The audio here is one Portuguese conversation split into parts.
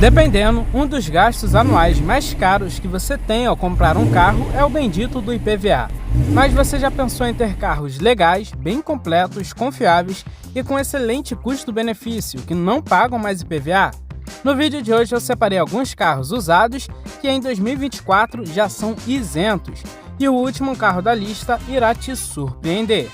Dependendo, um dos gastos anuais mais caros que você tem ao comprar um carro é o bendito do IPVA. Mas você já pensou em ter carros legais, bem completos, confiáveis e com excelente custo-benefício que não pagam mais IPVA? No vídeo de hoje eu separei alguns carros usados que em 2024 já são isentos e o último carro da lista irá te surpreender.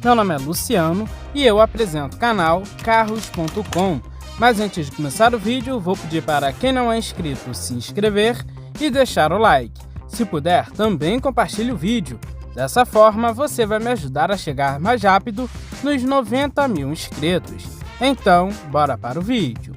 Meu nome é Luciano e eu apresento o canal Carros.com. Mas antes de começar o vídeo, vou pedir para quem não é inscrito se inscrever e deixar o like. Se puder, também compartilhe o vídeo. Dessa forma, você vai me ajudar a chegar mais rápido nos 90 mil inscritos. Então, bora para o vídeo.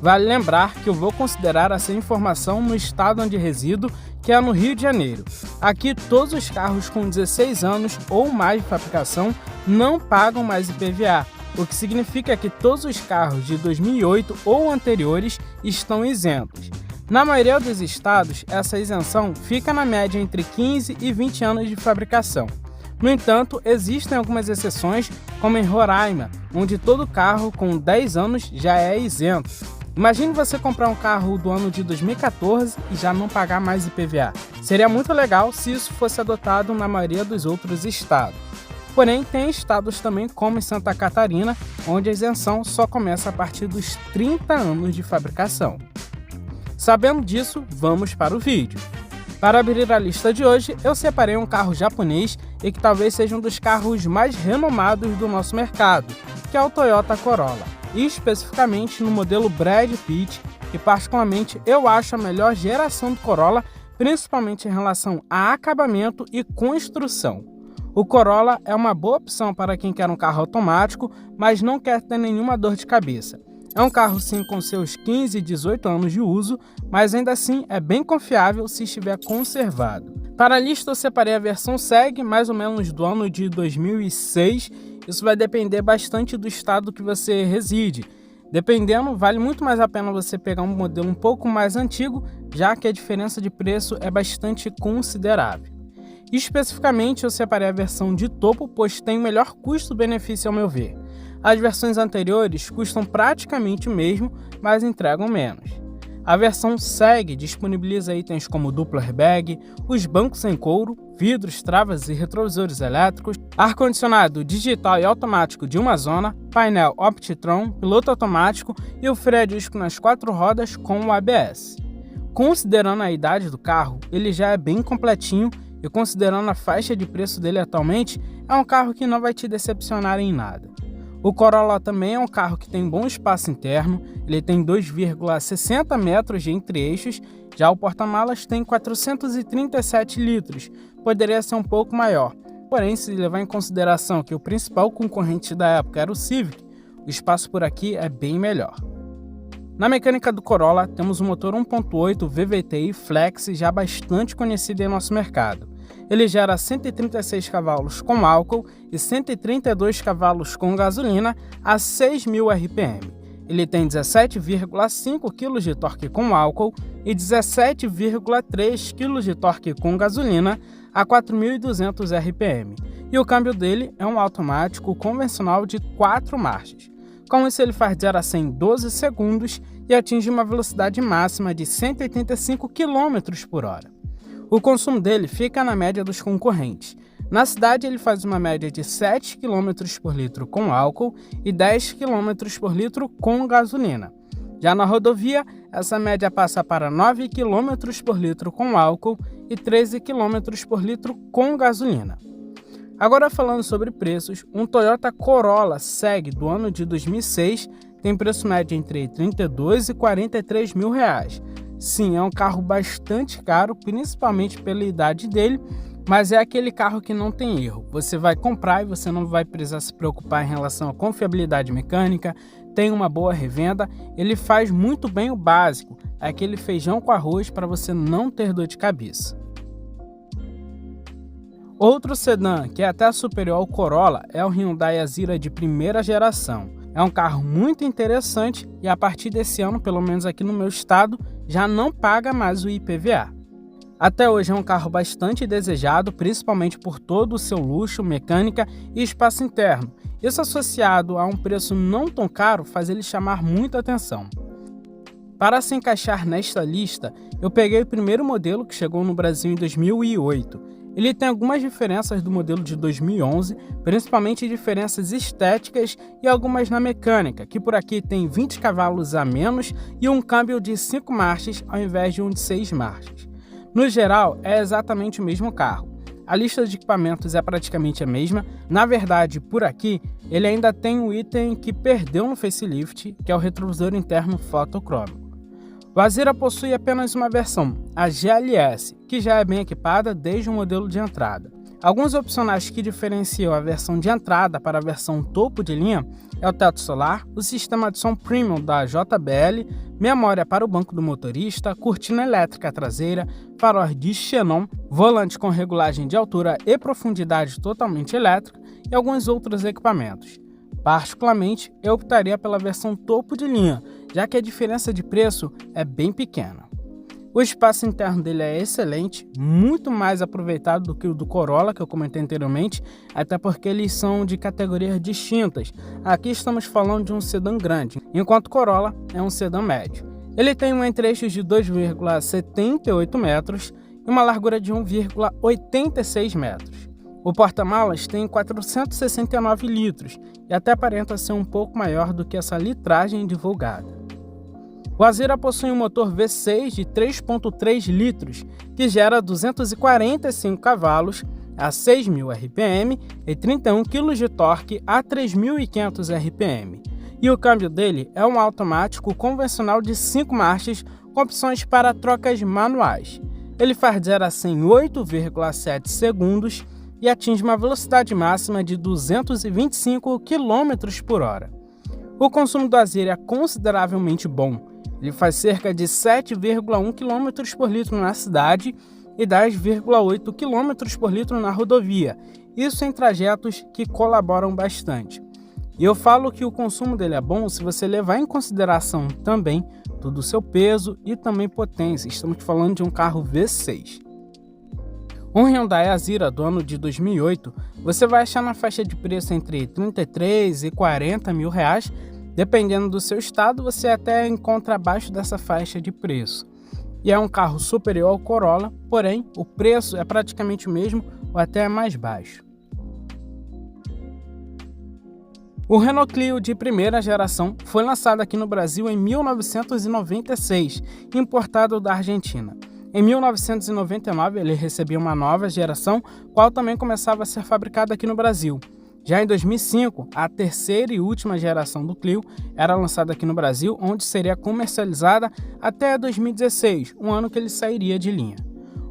Vale lembrar que eu vou considerar essa informação no estado onde resido, que é no Rio de Janeiro. Aqui, todos os carros com 16 anos ou mais de fabricação não pagam mais IPVA. O que significa que todos os carros de 2008 ou anteriores estão isentos. Na maioria dos estados, essa isenção fica na média entre 15 e 20 anos de fabricação. No entanto, existem algumas exceções, como em Roraima, onde todo carro com 10 anos já é isento. Imagine você comprar um carro do ano de 2014 e já não pagar mais IPVA. Seria muito legal se isso fosse adotado na maioria dos outros estados. Porém, tem estados também como em Santa Catarina, onde a isenção só começa a partir dos 30 anos de fabricação. Sabendo disso, vamos para o vídeo. Para abrir a lista de hoje, eu separei um carro japonês e que talvez seja um dos carros mais renomados do nosso mercado, que é o Toyota Corolla, e especificamente no modelo Brad Pitt, que particularmente eu acho a melhor geração do Corolla, principalmente em relação a acabamento e construção. O Corolla é uma boa opção para quem quer um carro automático, mas não quer ter nenhuma dor de cabeça. É um carro sim com seus 15 e 18 anos de uso, mas ainda assim é bem confiável se estiver conservado. Para a lista eu separei a versão SEG, mais ou menos do ano de 2006. Isso vai depender bastante do estado que você reside. Dependendo, vale muito mais a pena você pegar um modelo um pouco mais antigo, já que a diferença de preço é bastante considerável. Especificamente, eu separei a versão de topo, pois tem o melhor custo-benefício ao meu ver. As versões anteriores custam praticamente o mesmo, mas entregam menos. A versão SEG disponibiliza itens como duplo airbag, os bancos em couro, vidros, travas e retrovisores elétricos, ar-condicionado digital e automático de uma zona, painel Optitron, piloto automático e o freio a disco nas 4 rodas com o ABS. Considerando a idade do carro, ele já é bem completinho e considerando a faixa de preço dele atualmente, é um carro que não vai te decepcionar em nada. O Corolla também é um carro que tem bom espaço interno, ele tem 2,60 metros de entre-eixos, já o porta-malas tem 437 litros, poderia ser um pouco maior. Porém, se levar em consideração que o principal concorrente da época era o Civic, o espaço por aqui é bem melhor. Na mecânica do Corolla, temos um motor 1.8 VVTi Flex já bastante conhecido em nosso mercado. Ele gera 136 cavalos com álcool e 132 cavalos com gasolina a 6.000 RPM. Ele tem 17,5 kg de torque com álcool e 17,3 kg de torque com gasolina a 4.200 RPM. E o câmbio dele é um automático convencional de 4 marchas. Com isso, ele faz 0 a 100 em 12 segundos e atinge uma velocidade máxima de 185 km por hora. O consumo dele fica na média dos concorrentes. Na cidade, ele faz uma média de 7 km por litro com álcool e 10 km por litro com gasolina. Já na rodovia, essa média passa para 9 km por litro com álcool e 13 km por litro com gasolina. Agora falando sobre preços, um Toyota Corolla SEG do ano de 2006 tem preço médio entre 32 e 43 mil reais. Sim, é um carro bastante caro, principalmente pela idade dele, mas é aquele carro que não tem erro. Você vai comprar e você não vai precisar se preocupar em relação à confiabilidade mecânica, tem uma boa revenda, ele faz muito bem o básico, é aquele feijão com arroz para você não ter dor de cabeça. Outro sedã que é até superior ao Corolla é o Hyundai Azera de primeira geração. É um carro muito interessante e a partir desse ano, pelo menos aqui no meu estado, já não paga mais o IPVA. Até hoje é um carro bastante desejado, principalmente por todo o seu luxo, mecânica e espaço interno. Isso associado a um preço não tão caro faz ele chamar muita atenção. Para se encaixar nesta lista, eu peguei o primeiro modelo que chegou no Brasil em 2008. Ele tem algumas diferenças do modelo de 2011, principalmente diferenças estéticas e algumas na mecânica, que por aqui tem 20 cavalos a menos e um câmbio de 5 marchas ao invés de um de 6 marchas. No geral, é exatamente o mesmo carro. A lista de equipamentos é praticamente a mesma. Na verdade, por aqui, ele ainda tem um item que perdeu no facelift, que é o retrovisor interno fotocrômico. O Azira possui apenas uma versão, a GLS, que já é bem equipada desde o modelo de entrada. Alguns opcionais que diferenciam a versão de entrada para a versão topo de linha é o teto solar, o sistema de som premium da JBL, memória para o banco do motorista, cortina elétrica traseira, faróis de xenon, volante com regulagem de altura e profundidade totalmente elétrica e alguns outros equipamentos. Particularmente, eu optaria pela versão topo de linha, já que a diferença de preço é bem pequena. O espaço interno dele é excelente, muito mais aproveitado do que o do Corolla, que eu comentei anteriormente, até porque eles são de categorias distintas. Aqui estamos falando de um sedã grande, enquanto o Corolla é um sedã médio. Ele tem um entre-eixos de 2,78 metros e uma largura de 1,86 metros. O porta-malas tem 469 litros e até aparenta ser um pouco maior do que essa litragem divulgada. O Azira possui um motor V6 de 3,3 litros, que gera 245 cavalos a 6.000 RPM e 31 kg de torque a 3.500 RPM. E o câmbio dele é um automático convencional de 5 marchas com opções para trocas manuais. Ele faz 0 a 100 em 8,7 segundos e atinge uma velocidade máxima de 225 km por hora. O consumo do Azira é consideravelmente bom. Ele faz cerca de 7,1 km por litro na cidade e 10,8 km por litro na rodovia, isso em trajetos que colaboram bastante. E eu falo que o consumo dele é bom se você levar em consideração também todo o seu peso e também potência. Estamos falando de um carro V6. Um Hyundai Azira do ano de 2008 você vai achar na faixa de preço entre 33 e 40 mil reais. Dependendo do seu estado, você até encontra abaixo dessa faixa de preço. E é um carro superior ao Corolla, porém o preço é praticamente o mesmo ou até mais baixo. O Renault Clio de primeira geração foi lançado aqui no Brasil em 1996, importado da Argentina. Em 1999 ele recebia uma nova geração, qual também começava a ser fabricada aqui no Brasil. Já em 2005, a terceira e última geração do Clio era lançada aqui no Brasil, onde seria comercializada até 2016, um ano que ele sairia de linha.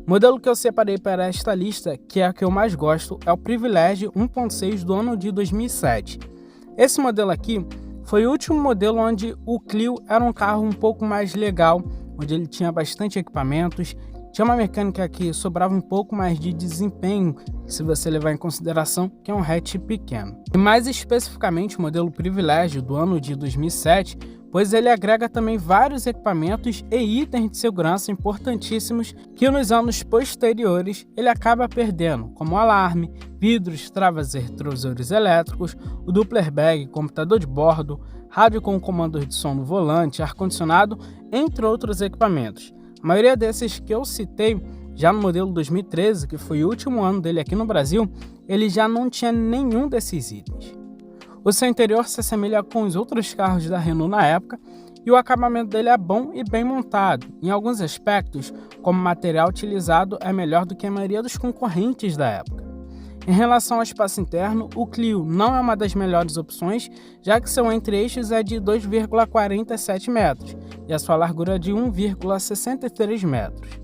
O modelo que eu separei para esta lista, que é a que eu mais gosto, é o Privilege 1.6 do ano de 2007. Esse modelo aqui foi o último modelo onde o Clio era um carro um pouco mais legal, onde ele tinha bastante equipamentos, tinha uma mecânica que sobrava um pouco mais de desempenho, se você levar em consideração que é um hatch pequeno. E mais especificamente o modelo Privilege do ano de 2007, pois ele agrega também vários equipamentos e itens de segurança importantíssimos que nos anos posteriores ele acaba perdendo, como alarme, vidros, travas e retrovisores elétricos, o duplo airbag, computador de bordo, rádio com comando de som no volante, ar-condicionado, entre outros equipamentos. A maioria desses que eu citei, já no modelo 2013, que foi o último ano dele aqui no Brasil, ele já não tinha nenhum desses itens. O seu interior se assemelha com os outros carros da Renault na época e o acabamento dele é bom e bem montado. Em alguns aspectos, como o material utilizado é melhor do que a maioria dos concorrentes da época. Em relação ao espaço interno, o Clio não é uma das melhores opções, já que seu entre-eixos é de 2,47 metros e a sua largura é de 1,63 metros.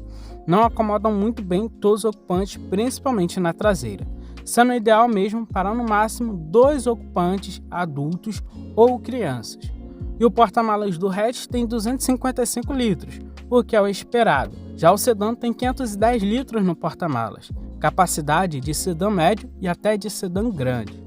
Não acomodam muito bem todos os ocupantes, principalmente na traseira, sendo ideal mesmo para no máximo 2 ocupantes adultos ou crianças. E o porta-malas do hatch tem 255 litros, o que é o esperado. Já o sedã tem 510 litros no porta-malas, capacidade de sedã médio e até de sedã grande.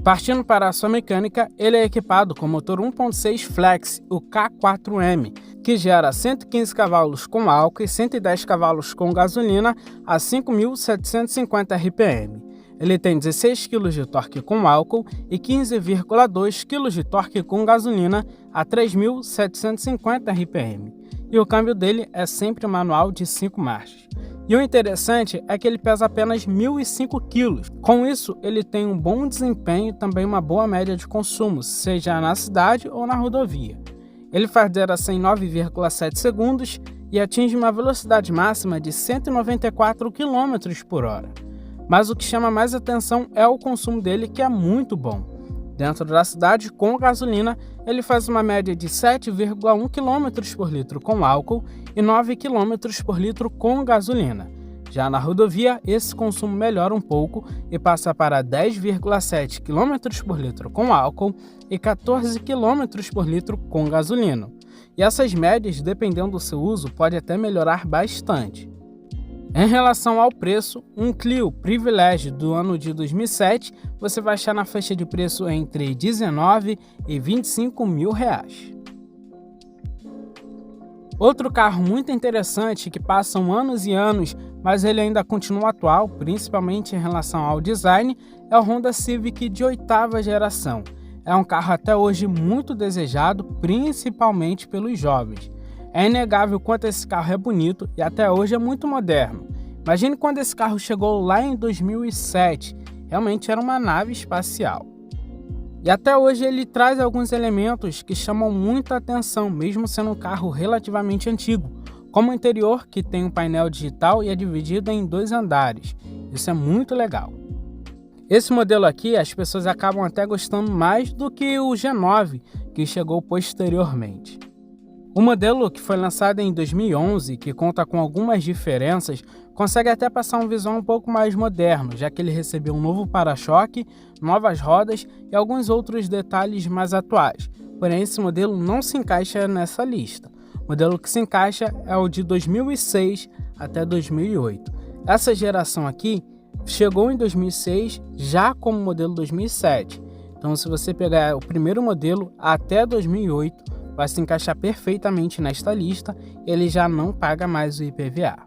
Partindo para a sua mecânica, ele é equipado com motor 1.6 Flex, o K4M, que gera 115 cavalos com álcool e 110 cavalos com gasolina a 5.750 RPM. Ele tem 16 kg de torque com álcool e 15,2 kg de torque com gasolina a 3.750 RPM. E o câmbio dele é sempre manual de 5 marchas. E o interessante é que ele pesa apenas 1.005 kg. Com isso, ele tem um bom desempenho e também uma boa média de consumo, seja na cidade ou na rodovia. Ele faz 0 a 100 em 9,7 segundos e atinge uma velocidade máxima de 194 km por hora. Mas o que chama mais atenção é o consumo dele, que é muito bom. Dentro da cidade, com gasolina, ele faz uma média de 7,1 km por litro com álcool e 9 km por litro com gasolina. Já na rodovia, esse consumo melhora um pouco e passa para 10,7 km por litro com álcool e 14 km por litro com gasolina. E essas médias, dependendo do seu uso, pode até melhorar bastante. Em relação ao preço, um Clio Privilege do ano de 2007 você vai achar na faixa de preço entre 19 e 25 mil reais. Outro carro muito interessante que passam anos e anos, mas ele ainda continua atual, principalmente em relação ao design, é o Honda Civic de 8ª geração. É um carro até hoje muito desejado, principalmente pelos jovens. É inegável quanto esse carro é bonito e até hoje é muito moderno. Imagine quando esse carro chegou lá em 2007, realmente era uma nave espacial. E até hoje ele traz alguns elementos que chamam muita atenção, mesmo sendo um carro relativamente antigo, como o interior, que tem um painel digital e é dividido em 2 andares. Isso é muito legal. Esse modelo aqui as pessoas acabam até gostando mais do que o G9, que chegou posteriormente. O modelo, que foi lançado em 2011, que conta com algumas diferenças, consegue até passar um visual um pouco mais moderno, já que ele recebeu um novo para-choque, novas rodas e alguns outros detalhes mais atuais. Porém, esse modelo não se encaixa nessa lista. O modelo que se encaixa é o de 2006 até 2008. Essa geração aqui chegou em 2006 já como modelo 2007. Então, se você pegar o primeiro modelo até 2008, vai se encaixar perfeitamente nesta lista, ele já não paga mais o IPVA.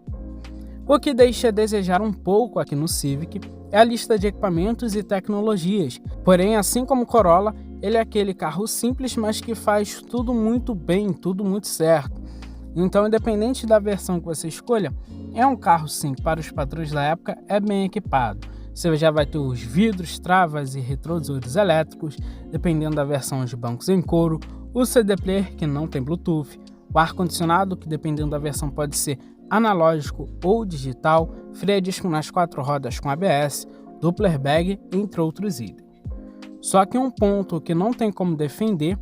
O que deixa a desejar um pouco aqui no Civic é a lista de equipamentos e tecnologias, porém, assim como o Corolla, ele é aquele carro simples, mas que faz tudo muito bem, tudo muito certo. Então, independente da versão que você escolha, é um carro sim, para os padrões da época, é bem equipado. Você já vai ter os vidros, travas e retrovisores elétricos, dependendo da versão de bancos em couro, o CD Player, que não tem Bluetooth, o ar-condicionado, que dependendo da versão pode ser analógico ou digital, freio a disco nas 4 rodas com ABS, duplo airbag, entre outros itens. Só que um ponto que não tem como defender,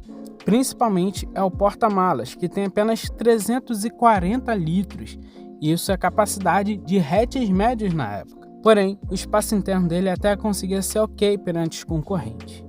principalmente, é o porta-malas, que tem apenas 340 litros, e isso é a capacidade de hatches médios na época. Porém, o espaço interno dele até conseguia ser ok perante os concorrentes.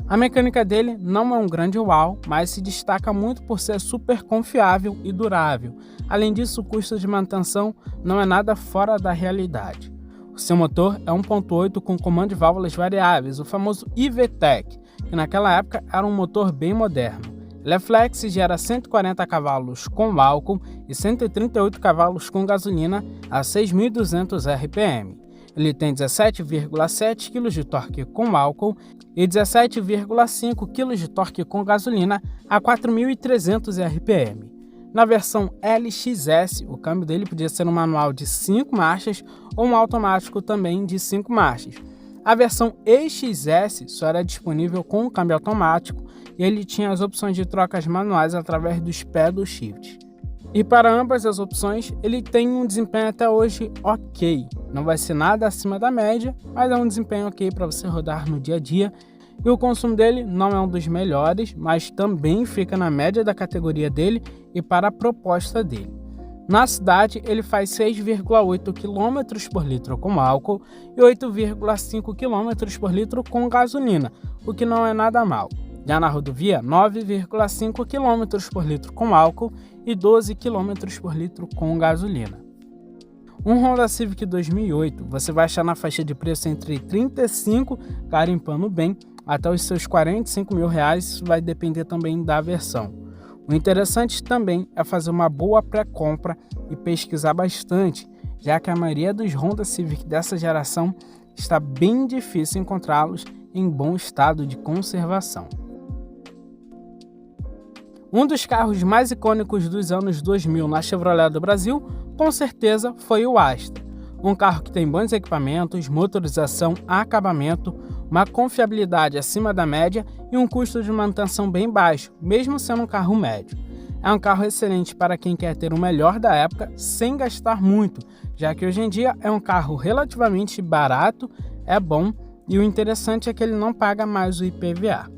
A mecânica dele não é um grande uau, mas se destaca muito por ser super confiável e durável. Além disso, o custo de manutenção não é nada fora da realidade. O seu motor é 1.8 com comando de válvulas variáveis, o famoso iVTEC, que naquela época era um motor bem moderno. Ele é flex e gera 140 cavalos com álcool e 138 cavalos com gasolina a 6.200 RPM. Ele tem 17,7 kg de torque com álcool e 17,5 kg de torque com gasolina a 4.300 RPM. Na versão LXS, o câmbio dele podia ser um manual de 5 marchas ou um automático também de 5 marchas. A versão EXS só era disponível com o câmbio automático e ele tinha as opções de trocas manuais através dos pedal shift. E para ambas as opções, ele tem um desempenho até hoje ok. Não vai ser nada acima da média, mas é um desempenho ok para você rodar no dia a dia. E o consumo dele não é um dos melhores, mas também fica na média da categoria dele e para a proposta dele. Na cidade, ele faz 6,8 km por litro com álcool e 8,5 km por litro com gasolina, o que não é nada mal. Já na rodovia, 9,5 km por litro com álcool e 12 km por litro com gasolina. Um Honda Civic 2008 você vai achar na faixa de preço entre 35, garimpando bem, até os seus 45 mil reais, isso vai depender também da versão. O interessante também é fazer uma boa pré-compra e pesquisar bastante, já que a maioria dos Honda Civic dessa geração está bem difícil encontrá-los em bom estado de conservação. Um dos carros mais icônicos dos anos 2000 na Chevrolet do Brasil, com certeza, foi o Astra. Um carro que tem bons equipamentos, motorização, acabamento, uma confiabilidade acima da média e um custo de manutenção bem baixo, mesmo sendo um carro médio. É um carro excelente para quem quer ter o melhor da época sem gastar muito, já que hoje em dia é um carro relativamente barato, é bom e o interessante é que ele não paga mais o IPVA.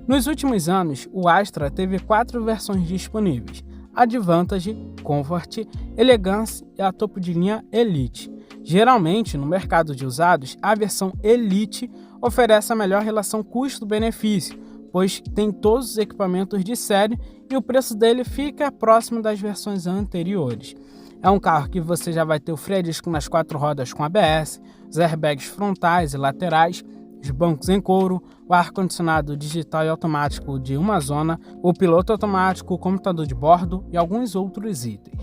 Nos últimos anos, o Astra teve 4 versões disponíveis: Advantage, Comfort, Elegance e a topo de linha Elite. Geralmente, no mercado de usados, a versão Elite oferece a melhor relação custo-benefício, pois tem todos os equipamentos de série e o preço dele fica próximo das versões anteriores. É um carro que você já vai ter o freio a disco nas 4 rodas com ABS, os airbags frontais e laterais, os bancos em couro, o ar-condicionado digital e automático de uma zona, o piloto automático, o computador de bordo e alguns outros itens.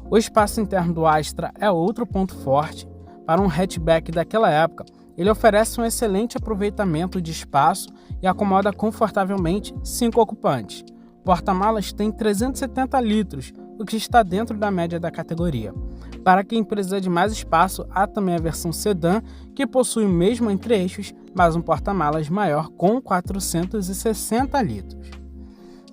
O espaço interno do Astra é outro ponto forte. Para um hatchback daquela época, ele oferece um excelente aproveitamento de espaço e acomoda confortavelmente 5 ocupantes. O porta-malas tem 370 litros, o que está dentro da média da categoria. Para quem precisa de mais espaço, há também a versão sedã, que possui o mesmo entre-eixos, mas um porta-malas maior com 460 litros.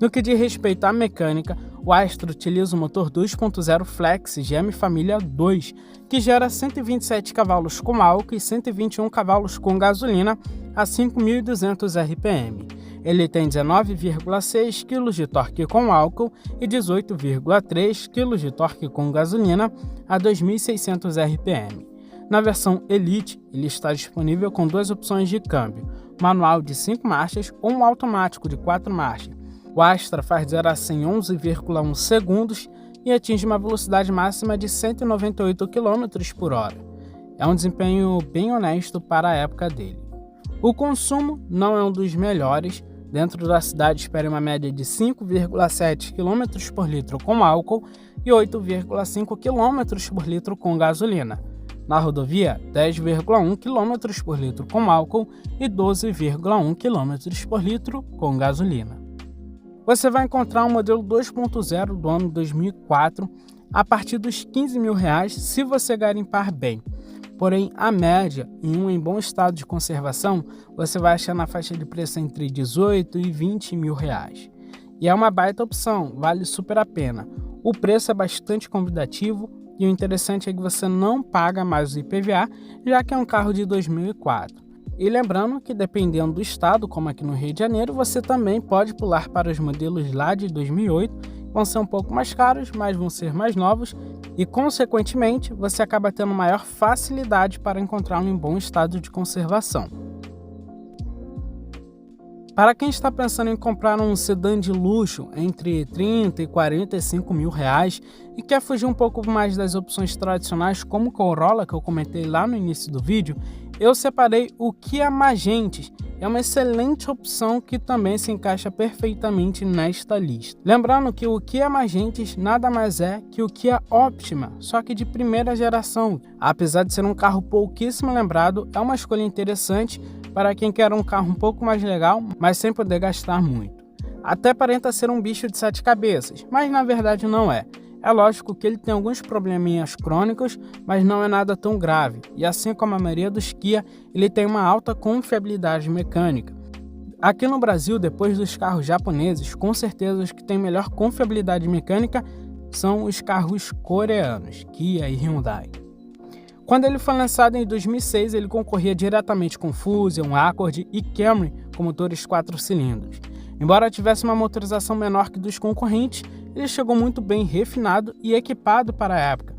No que diz respeito à mecânica, o Astra utiliza o motor 2.0 Flex GM Família 2, que gera 127 cavalos com álcool e 121 cavalos com gasolina a 5.200 RPM. Ele tem 19,6 kg de torque com álcool e 18,3 kg de torque com gasolina a 2.600 RPM. Na versão Elite, ele está disponível com 2 opções de câmbio, manual de 5 marchas ou um automático de 4 marchas. O Astra faz 0 a 100 em 11,1 segundos e atinge uma velocidade máxima de 198 km por hora. É um desempenho bem honesto para a época dele. O consumo não é um dos melhores. Dentro da cidade espera uma média de 5,7 km por litro com álcool e 8,5 km por litro com gasolina. Na rodovia, 10,1 km por litro com álcool e 12,1 km por litro com gasolina. Você vai encontrar um modelo 2.0 do ano 2004 a partir dos R$15.000 se você garimpar bem. Porém, a média, em bom estado de conservação, você vai achar na faixa de preço entre R$18 e R$20.000. E é uma baita opção, vale super a pena. O preço é bastante convidativo e o interessante é que você não paga mais o IPVA, já que é um carro de 2004. E lembrando que dependendo do estado, como aqui no Rio de Janeiro, você também pode pular para os modelos lá de 2008, vão ser um pouco mais caros, mas vão ser mais novos e, consequentemente, você acaba tendo maior facilidade para encontrá-lo em bom estado de conservação. Para quem está pensando em comprar um sedã de luxo entre 30 e 45 mil reais e quer fugir um pouco mais das opções tradicionais como o Corolla, que eu comentei lá no início do vídeo, eu separei o Kia Magentes. É uma excelente opção que também se encaixa perfeitamente nesta lista. Lembrando que o Kia Magentes nada mais é que o Kia Optima, só que de primeira geração. Apesar de ser um carro pouquíssimo lembrado, é uma escolha interessante para quem quer um carro um pouco mais legal, mas sem poder gastar muito. Até aparenta ser um bicho de 7 cabeças, mas na verdade não é. É lógico que ele tem alguns probleminhas crônicos, mas não é nada tão grave. E assim como a maioria dos Kia, ele tem uma alta confiabilidade mecânica. Aqui no Brasil, depois dos carros japoneses, com certeza os que têm melhor confiabilidade mecânica são os carros coreanos, Kia e Hyundai. Quando ele foi lançado em 2006, ele concorria diretamente com Fusion, Accord e Camry com motores 4 cilindros. Embora tivesse uma motorização menor que dos concorrentes, ele chegou muito bem refinado e equipado para a época.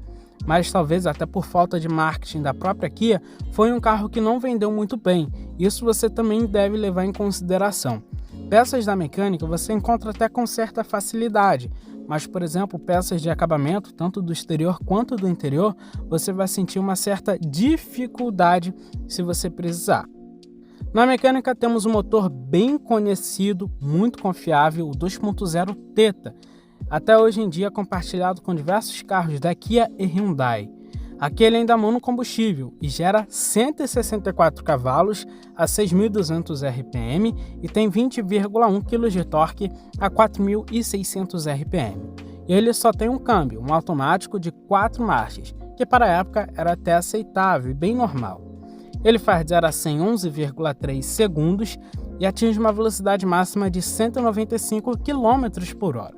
Mas talvez até por falta de marketing da própria Kia, foi um carro que não vendeu muito bem. Isso você também deve levar em consideração. Peças da mecânica você encontra até com certa facilidade, mas, por exemplo, peças de acabamento, tanto do exterior quanto do interior, você vai sentir uma certa dificuldade se você precisar. Na mecânica temos um motor bem conhecido, muito confiável, o 2.0 Theta, até hoje em dia compartilhado com diversos carros da Kia e Hyundai. Aqui ele ainda monocombustível e gera 164 cavalos a 6.200 RPM e tem 20,1 kg de torque a 4.600 RPM. E ele só tem um câmbio, um automático de 4 marchas, que para a época era até aceitável e bem normal. Ele faz 0 a 100 em 11,3 segundos e atinge uma velocidade máxima de 195 km por hora.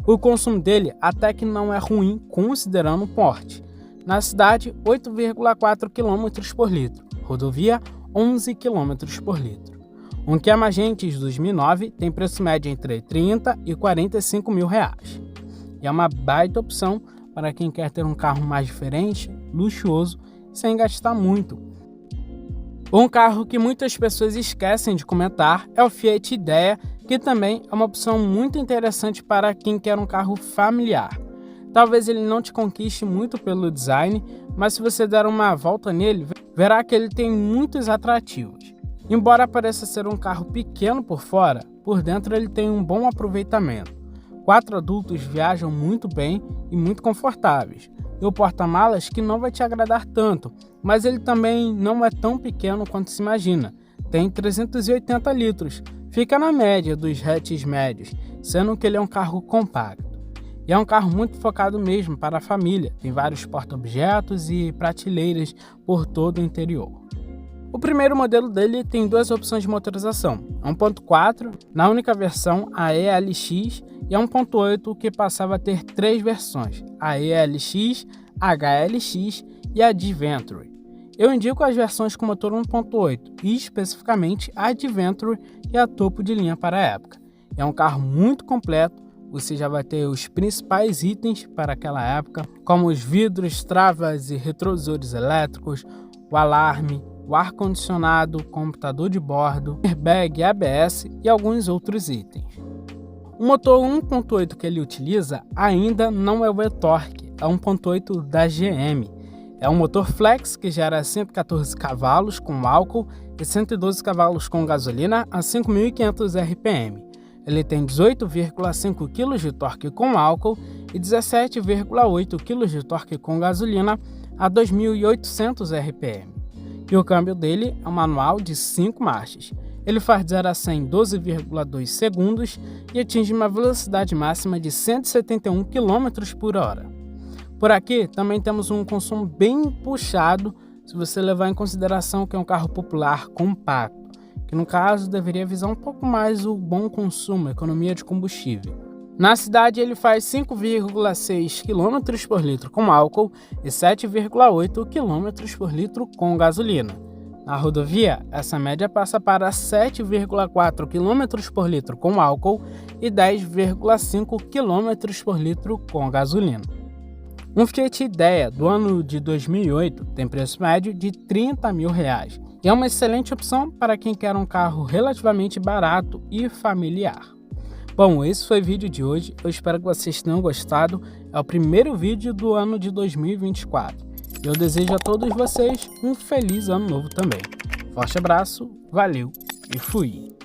O consumo dele até que não é ruim considerando o porte. Na cidade, 8,4 km por litro, rodovia 11 km por litro. Um Kia Magentis 2009 tem preço médio entre 30 e 45 mil reais. E é uma baita opção para quem quer ter um carro mais diferente, luxuoso, sem gastar muito. Um carro que muitas pessoas esquecem de comentar é o Fiat Idea, que também é uma opção muito interessante para quem quer um carro familiar. Talvez ele não te conquiste muito pelo design, mas se você der uma volta nele, verá que ele tem muitos atrativos. Embora pareça ser um carro pequeno por fora, por dentro ele tem um bom aproveitamento. 4 adultos viajam muito bem e muito confortáveis. E o porta-malas que não vai te agradar tanto, mas ele também não é tão pequeno quanto se imagina. Tem 380 litros, fica na média dos hatches médios, sendo que ele é um carro compacto. E é um carro muito focado mesmo para a família, tem vários porta-objetos e prateleiras por todo o interior. O primeiro modelo dele tem 2 opções de motorização, 1.4 na única versão, a ELX, e a 1.8 que passava a ter 3 versões, a ELX, HLX e a Adventure. Eu indico as versões com motor 1.8 e especificamente a Adventure, que é a topo de linha para a época. É um carro muito completo. Você já vai ter os principais itens para aquela época, como os vidros, travas e retrovisores elétricos, o alarme, o ar-condicionado, computador de bordo, airbag, ABS e alguns outros itens. O motor 1.8 que ele utiliza ainda não é o e-torque, é 1.8 da GM. É um motor flex que gera 114 cavalos com álcool e 112 cavalos com gasolina a 5.500 RPM. Ele tem 18,5 kg de torque com álcool e 17,8 kg de torque com gasolina a 2.800 RPM. E o câmbio dele é um manual de 5 marchas. Ele faz 0 a 100 em 12,2 segundos e atinge uma velocidade máxima de 171 km por hora. Por aqui também temos um consumo bem puxado, se você levar em consideração que é um carro popular compacto, que no caso deveria visar um pouco mais o bom consumo, a economia de combustível. Na cidade ele faz 5,6 km por litro com álcool e 7,8 km por litro com gasolina. Na rodovia, essa média passa para 7,4 km por litro com álcool e 10,5 km por litro com gasolina. Um Fiat Idea do ano de 2008 tem preço médio de 30 mil reais e é uma excelente opção para quem quer um carro relativamente barato e familiar. Bom, esse foi o vídeo de hoje, eu espero que vocês tenham gostado, é o primeiro vídeo do ano de 2024. Eu desejo a todos vocês um feliz ano novo também. Forte abraço, valeu e fui!